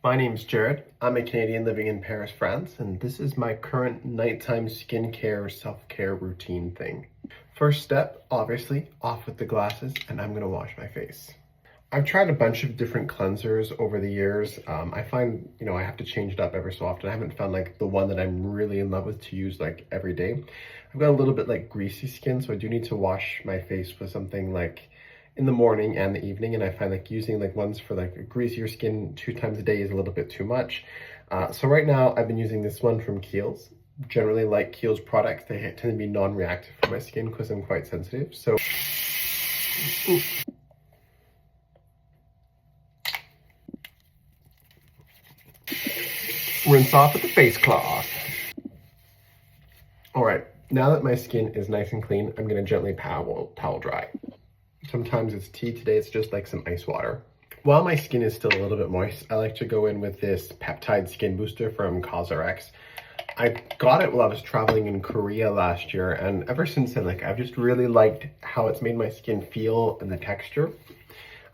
My name's Jared. I'm a Canadian living in Paris, France, and this is my current nighttime skincare self-care routine thing. First step, obviously, off with the glasses, and I'm gonna wash my face. I've tried a bunch of different cleansers over the years. I find, I have to change it up every so often. I haven't found like the one that I'm really in love with to use like every day. I've got a little bit like greasy skin, so I do need to wash my face with something like in the morning and the evening, and I find like using like ones for like greasier skin 2 times a day is a little bit too much. So right now I've been using this one from Kiehl's. Generally like Kiehl's products, they tend to be non-reactive for my skin because I'm quite sensitive. So rinse off with the face cloth. All right, now that my skin is nice and clean, I'm gonna gently towel dry. Sometimes it's tea, today it's just like some ice water. While my skin is still a little bit moist, I like to go in with this peptide skin booster from CosRX. I got it while I was traveling in Korea last year, and ever since then, like I've just really liked how it's made my skin feel and the texture.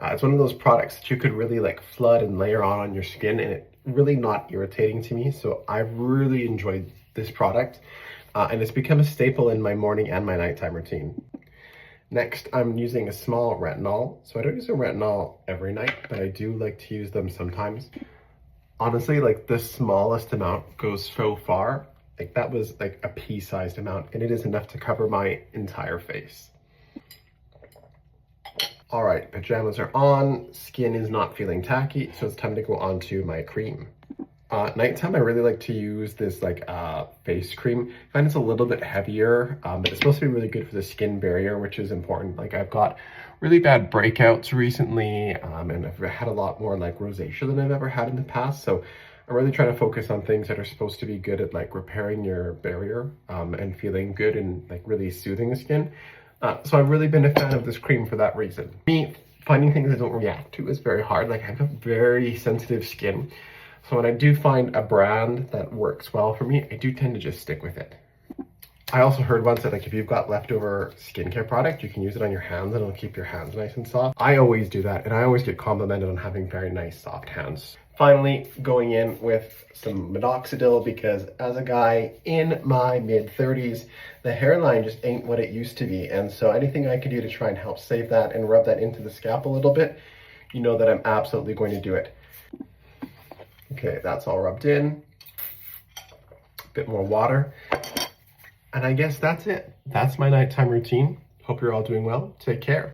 It's one of those products that you could really like flood and layer on your skin, and it's really not irritating to me. So I've really enjoyed this product, and it's become a staple in my morning and my nighttime routine. Next, I'm using a small retinol. So I don't use a retinol every night, but I do like to use them sometimes. Honestly, like the smallest amount goes so far. Like that was like a pea-sized amount, and it is enough to cover my entire face. All right, pajamas are on, skin is not feeling tacky, so it's time to go on to my cream. Nighttime, I really like to use this like face cream. I find it's a little bit heavier, but it's supposed to be really good for the skin barrier, which is important. Like I've got really bad breakouts recently, and I've had a lot more like rosacea than I've ever had in the past. So I'm really trying to focus on things that are supposed to be good at like repairing your barrier, and feeling good and like really soothing the skin. So I've really been a fan of this cream for that reason. Me, finding things I don't react to is very hard. Like I've got very sensitive skin. So when I do find a brand that works well for me, I do tend to just stick with it. I also heard once that like if you've got leftover skincare product, you can use it on your hands and it'll keep your hands nice and soft. I always do that, and I always get complimented on having very nice soft hands. Finally, going in with some minoxidil, because as a guy in my mid-30s, the hairline just ain't what it used to be. And so anything I can do to try and help save that and rub that into the scalp a little bit, you know that I'm absolutely going to do it. Okay, that's all rubbed in. A bit more water. And I guess that's it. That's my nighttime routine. Hope you're all doing well. Take care.